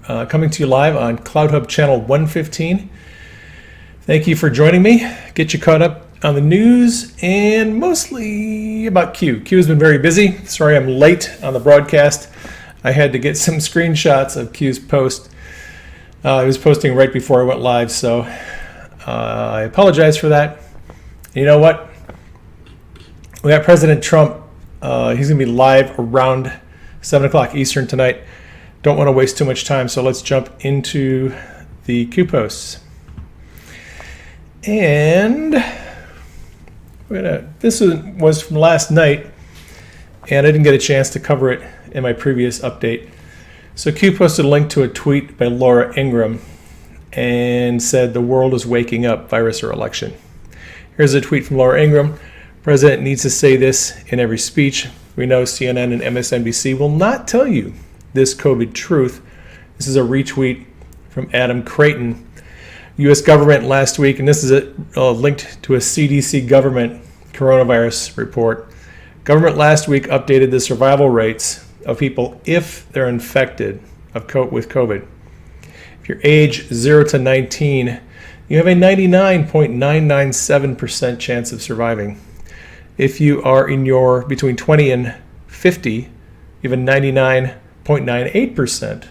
coming to you live on CloutHub channel 115. Thank you for joining me. Get you caught up on the news and mostly about Q. Q has been very busy. Sorry I'm late on the broadcast. I had to get some screenshots of Q's post. I was posting right before I went live, so I apologize for that. You know what? We got President Trump. He's going to be live around 7 o'clock Eastern tonight. Don't want to waste too much time, so let's jump into the Q posts. And this was from last night, and I didn't get a chance to cover it in my previous update. So Q posted a link to a tweet by Laura Ingraham and said the world is waking up, virus or election. Here's a tweet from Laura Ingraham. President needs to say this in every speech. We know CNN and MSNBC will not tell you this COVID truth. This is a retweet from Adam Creighton. U.S. government last week, and this is linked to a CDC government coronavirus report. Government last week updated the survival rates of people if they're infected with COVID. If you're age 0 to 19, you have a 99.997% chance of surviving. If you are between 20 and 50, you have a 99.98%.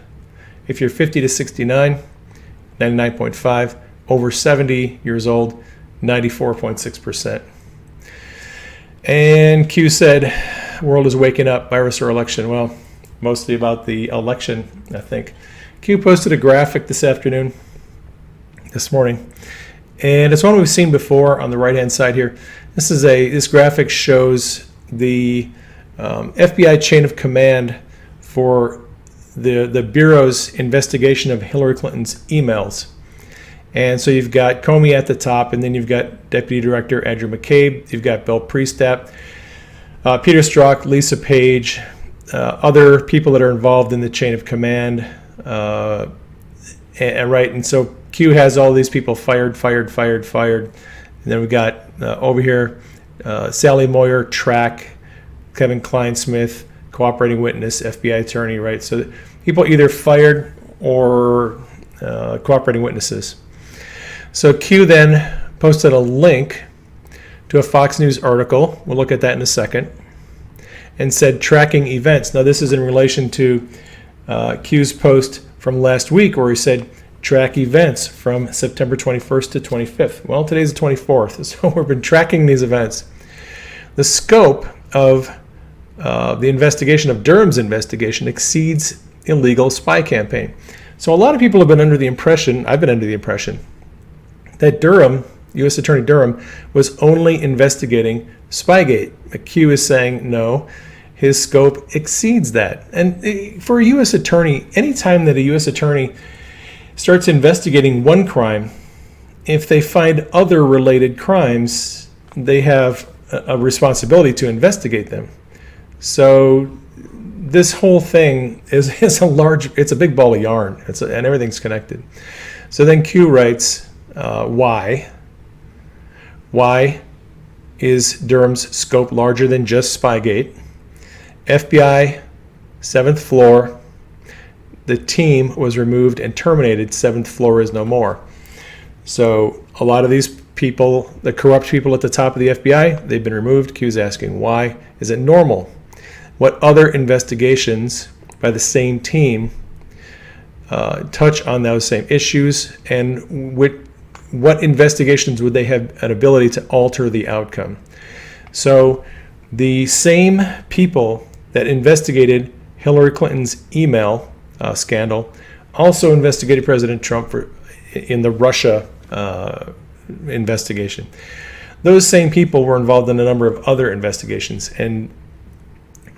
If you're 50 to 69, 99.5%. Over 70 years old, 94.6%. And Q said, world is waking up, virus or election. Well, mostly about the election, I think. Q posted a graphic this morning, and it's one we've seen before on the right-hand side here. This graphic shows the FBI chain of command for the Bureau's investigation of Hillary Clinton's emails. And so you've got Comey at the top, and then you've got Deputy Director Andrew McCabe, you've got Bill Priestap, Peter Strzok, Lisa Page, other people that are involved in the chain of command. And so Q has all these people fired. And then we got over here Sally Moyer, Track, Kevin Klein-Smith, cooperating witness, FBI attorney, right? So people either fired or cooperating witnesses. So Q then posted a link to a Fox News article. We'll look at that in a second. And said tracking events. Now this is in relation to Q's post from last week where he said track events from September 21st to 25th. Well, today's the 24th, so we've been tracking these events. The scope of the investigation of Durham's investigation exceeds illegal spy campaign. So a lot of people have been under the impression, I've been under the impression, that Durham, U.S. Attorney Durham, was only investigating Spygate. McHugh is saying no, his scope exceeds that. And for a U.S. attorney, anytime that a U.S. attorney starts investigating one crime, if they find other related crimes, they have a responsibility to investigate them. So this whole thing is it's a big ball of yarn, and everything's connected. So then Q writes, why is Durham's scope larger than just Spygate? FBI, 7th floor, the team was removed and terminated, 7th floor is no more. So a lot of these people, the corrupt people at the top of the FBI, they've been removed. Q's asking why. Is it normal? What other investigations by the same team touch on those same issues, and what investigations would they have an ability to alter the outcome? So the same people that investigated Hillary Clinton's email scandal also investigated President Trump in the Russia investigation. Those same people were involved in a number of other investigations, and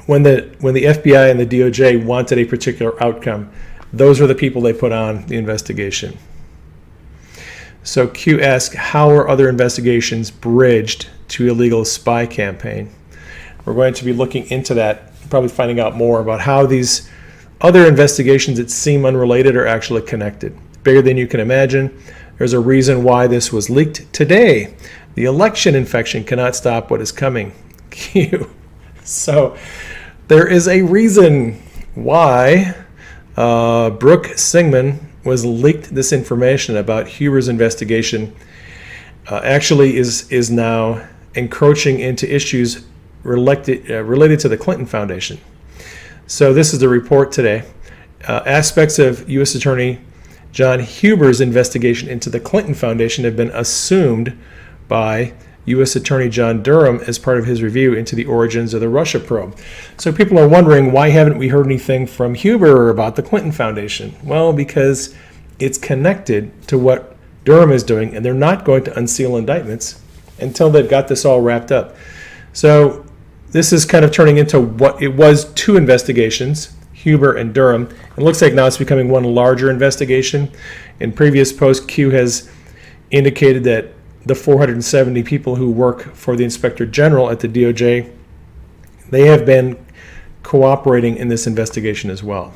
when the FBI and the DOJ wanted a particular outcome, those were the people they put on the investigation. So Q asks, how are other investigations bridged to illegal spy campaign? We're going to be looking into that, probably finding out more about how these other investigations that seem unrelated are actually connected. Bigger than you can imagine. There's a reason why this was leaked today. The election infection cannot stop what is coming. Q. So there is a reason why Brooke Singman was leaked this information about Huber's investigation. Actually is now encroaching into issues related to the Clinton Foundation. So this is the report today. Aspects of U.S. Attorney John Huber's investigation into the Clinton Foundation have been assumed by U.S. Attorney John Durham as part of his review into the origins of the Russia probe. So people are wondering, why haven't we heard anything from Huber about the Clinton Foundation? Well, because it's connected to what Durham is doing, and they're not going to unseal indictments until they've got this all wrapped up. So this is kind of turning into what it was, two investigations, Huber and Durham. It looks like now it's becoming one larger investigation. In previous posts, Q has indicated that the 470 people who work for the Inspector General at the DOJ, they have been cooperating in this investigation as well.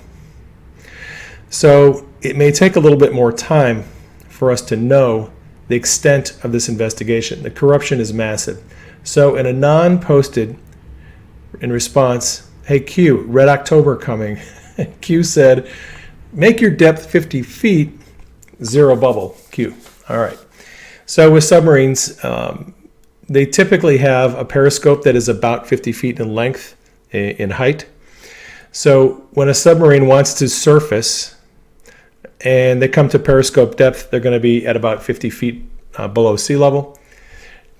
So it may take a little bit more time for us to know the extent of this investigation. The corruption is massive. So an Anon posted in response, "Hey Q, Red October coming." Q said, "Make your depth 50 feet, zero bubble." Q. All right. So with submarines, they typically have a periscope that is about 50 feet in length, in height. So when a submarine wants to surface and they come to periscope depth, they're going to be at about 50 feet below sea level.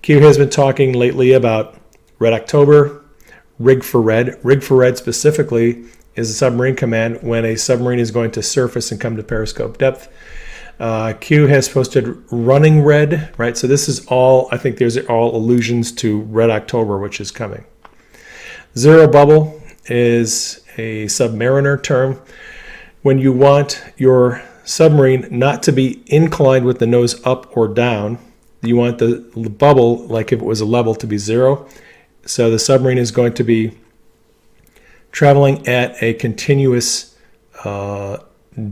Q has been talking lately about Red October, Rig for Red. Rig for Red specifically is a submarine command when a submarine is going to surface and come to periscope depth. Q has posted Running Red, right? So this is all, I think these are all allusions to Red October, which is coming. Zero bubble is a submariner term. When you want your submarine not to be inclined with the nose up or down, you want the bubble, like if it was a level, to be zero. So the submarine is going to be traveling at a continuous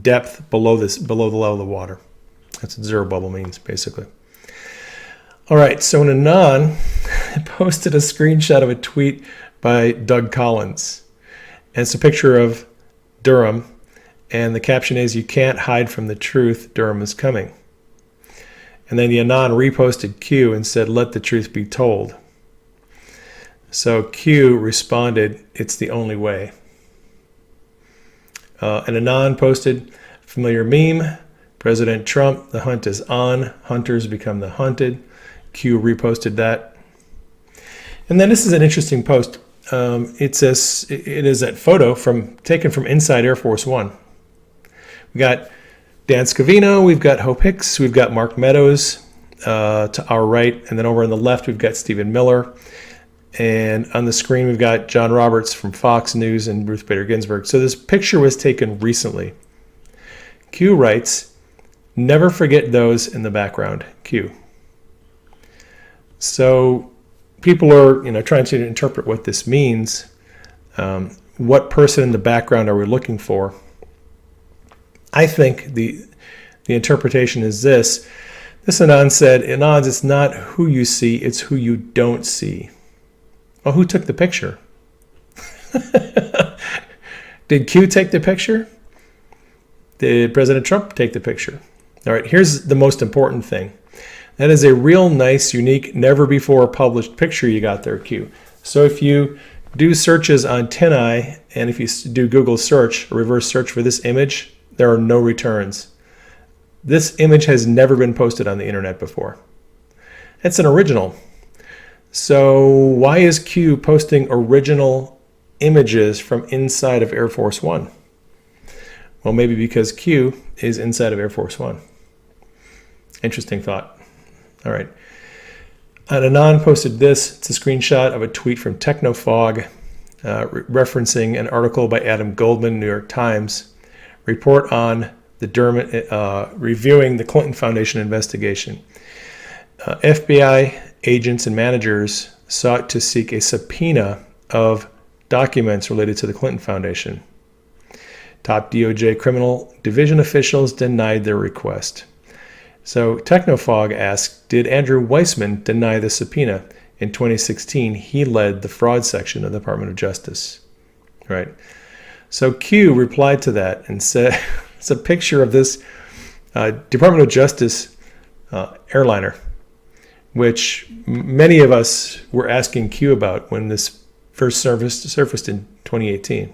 depth below the level of the water. That's what zero bubble means, basically. All right, so an Anon posted a screenshot of a tweet by Doug Collins. And it's a picture of Durham, and the caption is, "You can't hide from the truth, Durham is coming." And then the Anon reposted Q and said, "Let the truth be told." So Q responded, "It's the only way." And Anon posted, "Familiar meme, President Trump, the hunt is on, hunters become the hunted." Q reposted that. And then this is an interesting post. It says, it is that photo taken from inside Air Force One. We got Dan Scavino, we've got Hope Hicks, we've got Mark Meadows to our right, and then over on the left we've got Stephen Miller. And on the screen, we've got John Roberts from Fox News and Ruth Bader Ginsburg. So this picture was taken recently. Q writes, "Never forget those in the background." Q. So people are, trying to interpret what this means. What person in the background are we looking for? I think the interpretation is this. This Anon said, "Anons, it's not who you see, it's who you don't see." Well, who took the picture? Did Q take the picture? Did President Trump take the picture? All right, here's the most important thing. That is a real nice, unique, never before published picture you got there, Q. So if you do searches on TinEye, and if you do Google search, reverse search for this image, there are no returns. This image has never been posted on the internet before. It's an original. So why is Q posting original images from inside of Air Force One? Well, maybe because Q is inside of Air Force One. Interesting thought. All right. Anon posted this. It's a screenshot of a tweet from Technofog referencing an article by Adam Goldman, New York Times, report on the Durham, reviewing the Clinton Foundation investigation. FBI agents and managers sought to seek a subpoena of documents related to the Clinton Foundation. Top DOJ criminal division officials denied their request. So Technofog asked, did Andrew Weissman deny the subpoena? In 2016, he led the fraud section of the Department of Justice. Right. So Q replied to that and said, it's a picture of this Department of Justice airliner, which many of us were asking Q about when this first surfaced in 2018.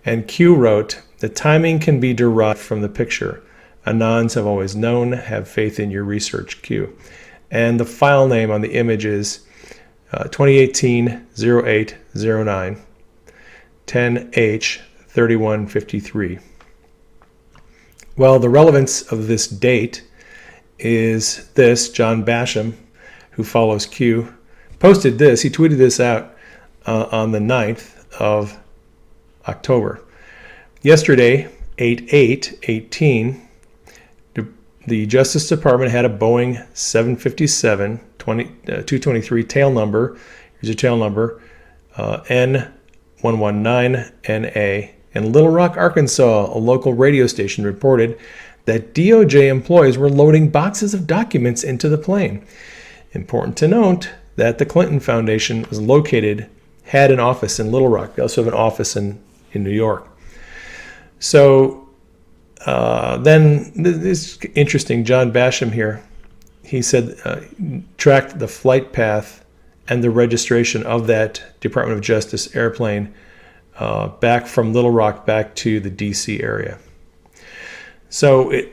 And Q wrote, "The timing can be derived from the picture. Anons have always known. Have faith in your research, Q." And the file name on the image is 2018-0809 10H3153. Well, the relevance of this date is this. John Basham, who follows Q, posted this. He tweeted this out on the 9th of October. Yesterday, 8/8/18, the Justice Department had a Boeing 757-223 tail number. Here's your tail number, N119NA. In Little Rock, Arkansas, a local radio station reported that DOJ employees were loading boxes of documents into the plane. Important to note that the Clinton Foundation had an office in Little Rock. They also have an office in New York. So then this is interesting. John Basham here, he said, tracked the flight path and the registration of that Department of Justice airplane back from Little Rock back to the DC area. So I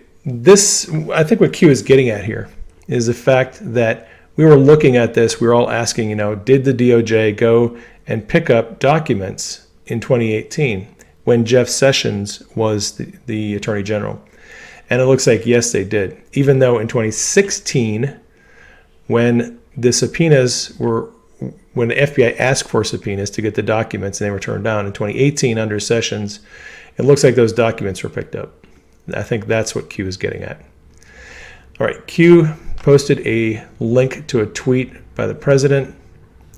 think what Q is getting at here is the fact that we were looking at this, we were all asking, did the DOJ go and pick up documents in 2018 when Jeff Sessions was the Attorney General? And it looks like, yes, they did. Even though in 2016, when the FBI asked for subpoenas to get the documents and they were turned down, in 2018 under Sessions, it looks like those documents were picked up. I think that's what Q is getting at. All right, Q posted a link to a tweet by the president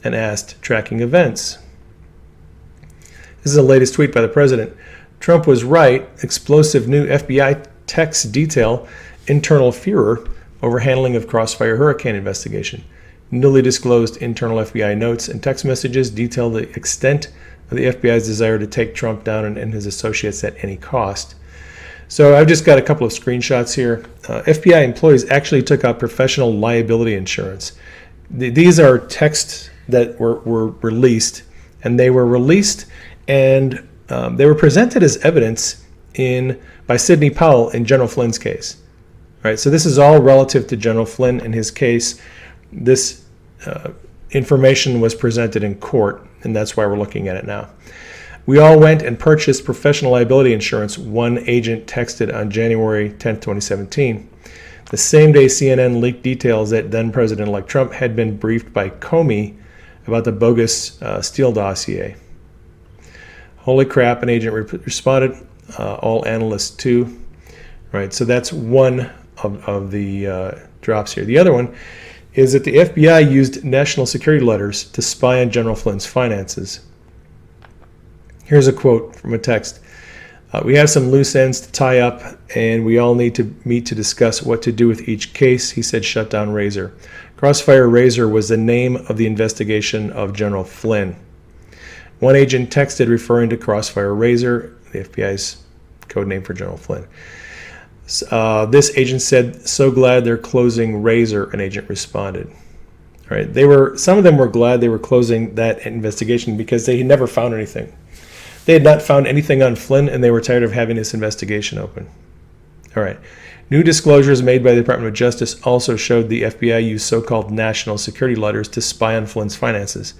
and asked, tracking events. This is the latest tweet by the president. Trump was right. Explosive new FBI text detail internal furor over handling of Crossfire hurricane investigation. Newly disclosed internal FBI notes and text messages detail the extent of the FBI's desire to take Trump down and his associates at any cost. So I've just got a couple of screenshots here. FBI employees actually took out professional liability insurance. These are texts that were released, and they were released and they were presented as evidence by Sidney Powell in General Flynn's case. Right, so this is all relative to General Flynn and his case. This information was presented in court, and that's why we're looking at it now. We all went and purchased professional liability insurance, one agent texted on January 10, 2017. The same day CNN leaked details that then-President-elect Trump had been briefed by Comey about the bogus Steele dossier. Holy crap, an agent responded, all analysts too. Right, so that's one of the drops here. The other one is that the FBI used national security letters to spy on General Flynn's finances. Here's a quote from a text. We have some loose ends to tie up, and we all need to meet to discuss what to do with each case, he said, shut down Razor. Crossfire Razor was the name of the investigation of General Flynn. One agent texted referring to Crossfire Razor, the FBI's code name for General Flynn. This agent said, so glad they're closing Razor, an agent responded. Right? Some of them were glad they were closing that investigation because they had never found anything. They had not found anything on Flynn, and they were tired of having this investigation open. All right. New disclosures made by the Department of Justice also showed the FBI used so-called national security letters to spy on Flynn's finances.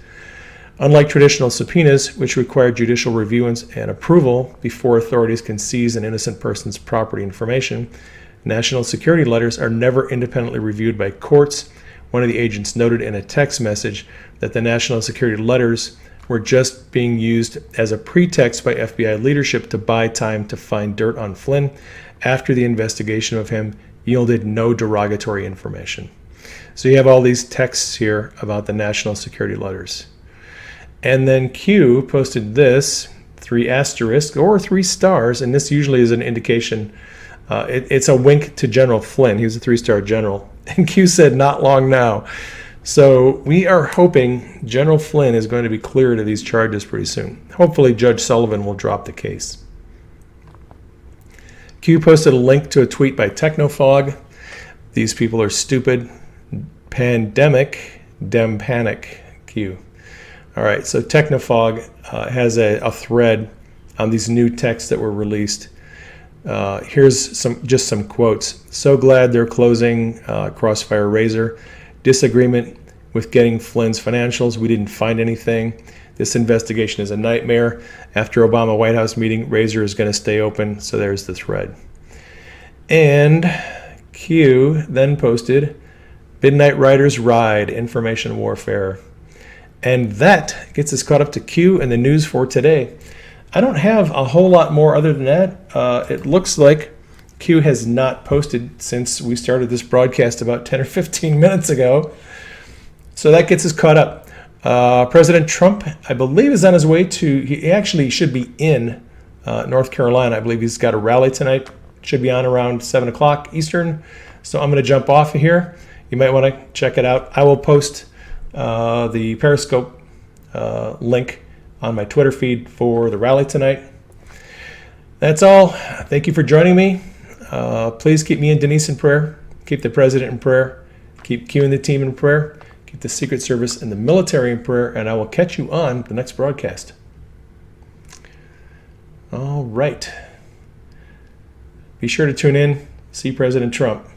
Unlike traditional subpoenas, which require judicial review and approval before authorities can seize an innocent person's property information, national security letters are never independently reviewed by courts. One of the agents noted in a text message that the national security letters were just being used as a pretext by FBI leadership to buy time to find dirt on Flynn after the investigation of him yielded no derogatory information. So you have all these texts here about the national security letters. And then Q posted this, 3 asterisks or 3 stars, and this usually is an indication, it's a wink to General Flynn. He was a 3-star general. And Q said, not long now. So we are hoping General Flynn is going to be cleared of these charges pretty soon. Hopefully Judge Sullivan will drop the case. Q posted a link to a tweet by Technofog. These people are stupid. Pandemic, dem panic, Q. All right, so Technofog has a thread on these new texts that were released. Here's some quotes. So glad they're closing Crossfire Razor. Disagreement with getting Flynn's financials. We didn't find anything. This investigation is a nightmare. After Obama White House meeting, Razor is going to stay open. So there's the thread. And Q then posted Midnight Riders Ride, Information Warfare. And that gets us caught up to Q and the news for today. I don't have a whole lot more other than that. It looks like Q has not posted since we started this broadcast about 10 or 15 minutes ago. So that gets us caught up. President Trump, I believe, is on his way to, he actually should be in North Carolina. I believe he's got a rally tonight. Should be on around 7 o'clock Eastern. So I'm going to jump off of here. You might want to check it out. I will post the Periscope link on my Twitter feed for the rally tonight. That's all. Thank you for joining me. Please keep me and Denise in prayer. Keep the president in prayer. Keep Q and the team in prayer. Keep the Secret Service and the military in prayer. And I will catch you on the next broadcast. All right. Be sure to tune in. See President Trump.